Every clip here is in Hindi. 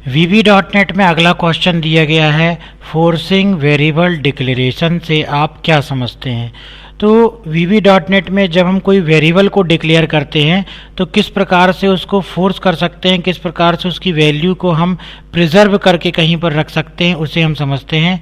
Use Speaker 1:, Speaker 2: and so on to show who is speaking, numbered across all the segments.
Speaker 1: VB.NET में अगला क्वेश्चन दिया गया है, फोर्सिंग वेरिएबल डिक्लेरेशन से आप क्या समझते हैं। तो VB.NEट में जब हम कोई वेरिएबल को डिक्लेयर करते हैं तो किस प्रकार से उसको फोर्स कर सकते हैं, किस प्रकार से उसकी वैल्यू को हम प्रिजर्व करके कहीं पर रख सकते हैं, उसे हम समझते हैं।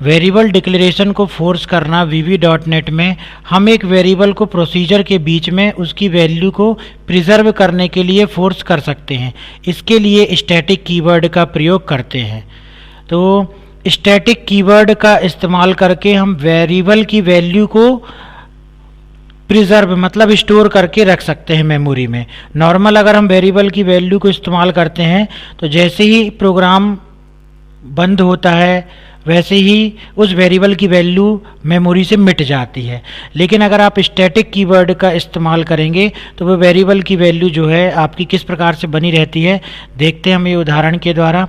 Speaker 1: वेरिएबल डिक्लेरेशन को फोर्स करना VB.NEट में हम एक वेरिएबल को प्रोसीजर के बीच में उसकी वैल्यू को प्रिजर्व करने के लिए फोर्स कर सकते हैं। इसके लिए स्टैटिक कीवर्ड का प्रयोग करते हैं। तो स्टैटिक कीवर्ड का इस्तेमाल करके हम वेरिएबल की वैल्यू को प्रिजर्व मतलब स्टोर करके रख सकते हैं मेमोरी में। नॉर्मल अगर हम वेरिएबल की वैल्यू को इस्तेमाल करते हैं तो जैसे ही प्रोग्राम बंद होता है वैसे ही उस वेरिएबल की वैल्यू मेमोरी से मिट जाती है। लेकिन अगर आप स्टैटिक कीवर्ड का इस्तेमाल करेंगे तो वो वेरिएबल की वैल्यू जो है आपकी किस प्रकार से बनी रहती है, देखते हैं हम ये उदाहरण के द्वारा।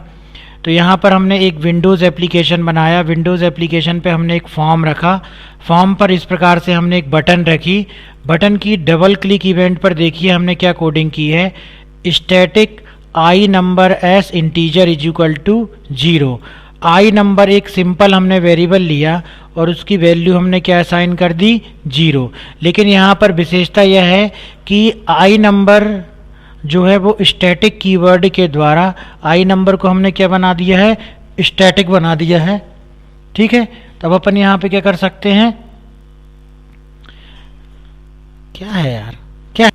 Speaker 1: तो यहाँ पर हमने एक विंडोज़ एप्लीकेशन बनाया। विंडोज़ एप्लीकेशन पे हमने एक फॉर्म रखा। फॉर्म पर इस प्रकार से हमने एक बटन रखी। बटन की डबल क्लिक इवेंट पर देखिए हमने क्या कोडिंग की है, static I number as integer is equal to 0। I number एक सिंपल हमने वेरिएबल लिया और उसकी वैल्यू हमने क्या असाइन कर दी, 0। लेकिन यहाँ पर विशेषता यह है कि आई नंबर जो है वो स्टैटिक कीवर्ड के द्वारा आई नंबर को हमने क्या बना दिया है, स्टैटिक बना दिया है। ठीक है, तब अपन यहाँ पे क्या कर सकते हैं, क्या है यार, क्या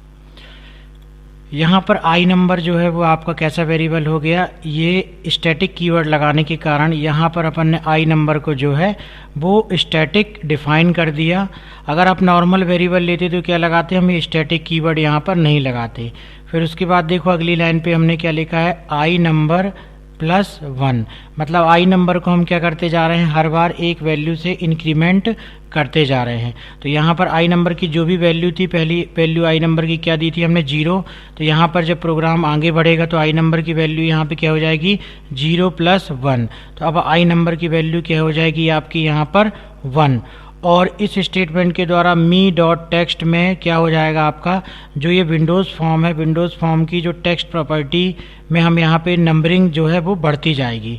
Speaker 1: यहाँ पर आई नंबर जो है वो आपका कैसा वेरिएबल हो गया, ये स्टैटिक कीवर्ड लगाने के कारण यहाँ पर अपन ने आई नंबर को जो है वो स्टैटिक डिफाइन कर दिया। अगर आप नॉर्मल वेरिएबल लेते तो क्या लगाते, हम ये स्टैटिक कीवर्ड यहाँ पर नहीं लगाते। फिर उसके बाद देखो अगली लाइन पे हमने क्या लिखा है, आई नंबर प्लस 1, मतलब आई नंबर को हम क्या करते जा रहे हैं, हर बार एक वैल्यू से इंक्रीमेंट करते जा रहे हैं। तो यहाँ पर आई नंबर की जो भी वैल्यू थी, पहली वैल्यू आई नंबर की क्या दी थी हमने, 0। तो यहाँ पर जब प्रोग्राम आगे बढ़ेगा तो आई नंबर की वैल्यू यहाँ पे क्या हो जाएगी, 0 + 1। तो अब आई नंबर की वैल्यू क्या हो जाएगी आपकी यहाँ पर 1। और इस स्टेटमेंट के द्वारा me.text में क्या हो जाएगा आपका, जो ये विंडोज़ फॉर्म है, विंडोज़ फॉर्म की जो टेक्स्ट प्रॉपर्टी में हम यहाँ पे नंबरिंग जो है वो बढ़ती जाएगी।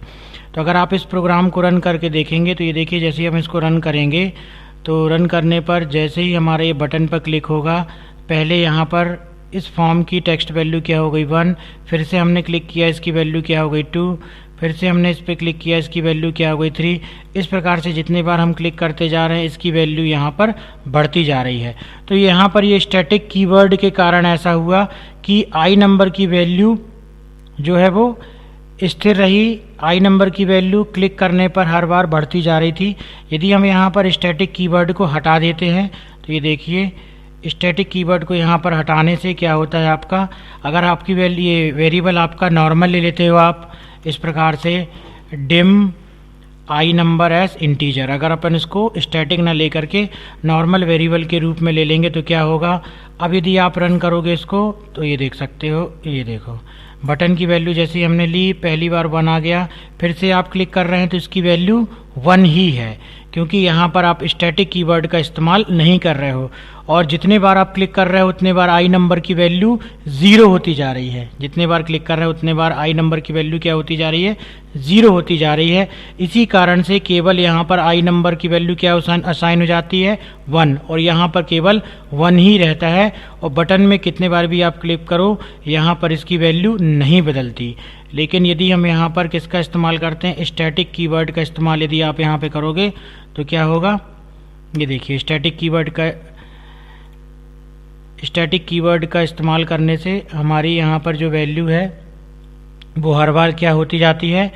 Speaker 1: तो अगर आप इस प्रोग्राम को रन करके देखेंगे तो ये देखिए जैसे ही हम इसको रन करेंगे तो रन करने पर जैसे ही हमारा ये बटन पर क्लिक होगा, पहले यहाँ पर इस फॉर्म की टेक्स्ट वैल्यू क्या हो गई 1, फिर से हमने क्लिक किया इसकी वैल्यू क्या हो गई 2, फिर से हमने इस पर क्लिक किया इसकी वैल्यू क्या हो गई 3। इस प्रकार से जितने बार हम क्लिक करते जा रहे हैं इसकी वैल्यू यहाँ पर बढ़ती जा रही है। तो यहाँ पर ये स्टैटिक कीवर्ड के कारण ऐसा हुआ कि आई नंबर की वैल्यू जो है वो स्थिर रही। आई नंबर की वैल्यू क्लिक करने पर हर बार बढ़ती जा रही थी। यदि हम यहाँ पर स्टैटिक कीवर्ड को हटा देते हैं तो ये देखिए स्टैटिक कीवर्ड को यहाँ पर हटाने से क्या होता है आपका, अगर आपकी वैल्यू ये वेरिएबल आपका नॉर्मल ले लेते हो आप इस प्रकार से डिम आई नंबर एस इंटीजर, अगर अपन इसको स्टैटिक ना लेकर के नॉर्मल वेरिएबल के रूप में ले लेंगे तो क्या होगा, अब यदि आप रन करोगे इसको तो ये देख सकते हो, ये देखो बटन की वैल्यू जैसे हमने ली पहली बार 1 आ गया, फिर से आप क्लिक कर रहे हैं तो इसकी वैल्यू 1 ही है, क्योंकि यहाँ पर आप स्टैटिक कीवर्ड का इस्तेमाल नहीं कर रहे हो। और जितने बार आप क्लिक कर रहे हो उतने बार आई नंबर की वैल्यू 0 होती जा रही है। जितने बार क्लिक कर रहे हो उतने बार आई नंबर की वैल्यू क्या होती जा रही है, 0 होती जा रही है। इसी कारण से केवल यहाँ पर आई नंबर की वैल्यू क्या असाइन हो जाती है 1, और यहाँ पर केवल 1 ही रहता है। और बटन में कितने बार भी आप क्लिक करो यहाँ पर इसकी वैल्यू नहीं बदलती। लेकिन यदि हम यहाँ पर किसका इस्तेमाल करते हैं, स्टैटिक कीवर्ड का इस्तेमाल यदि आप यहाँ पे करोगे तो क्या होगा, ये देखिए स्टैटिक कीवर्ड का इस्तेमाल करने से हमारी यहाँ पर जो वैल्यू है वो हर बार क्या होती जाती है,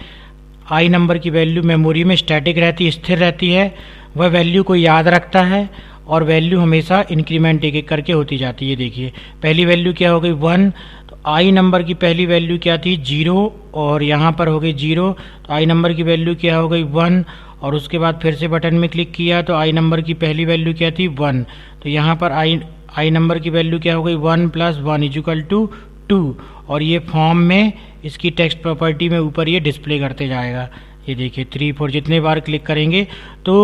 Speaker 1: आई नंबर की वैल्यू मेमोरी में स्टैटिक रहती है, स्थिर रहती है। वह वैल्यू को याद रखता है और वैल्यू हमेशा इंक्रीमेंट एक एक करके होती जाती है। देखिए पहली वैल्यू क्या हो गई 1, तो आई नंबर की पहली वैल्यू क्या थी 0 और यहाँ पर हो गई 0, तो आई नंबर की वैल्यू क्या हो गई 1। और उसके बाद फिर से बटन में क्लिक किया तो आई नंबर की पहली वैल्यू क्या थी 1, तो यहाँ पर आई नंबर की वैल्यू क्या हो गई 1 + 1 = 2। और ये फॉर्म में इसकी टेक्स्ट प्रॉपर्टी में ऊपर ये डिस्प्ले करते जाएगा। ये देखिए 3 4 जितने बार क्लिक करेंगे तो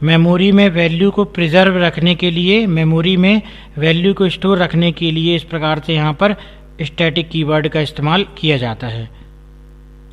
Speaker 1: मेमोरी में वैल्यू को प्रिजर्व रखने के लिए, मेमोरी में वैल्यू को स्टोर रखने के लिए इस प्रकार से यहाँ पर स्टैटिक कीवर्ड का इस्तेमाल किया जाता है।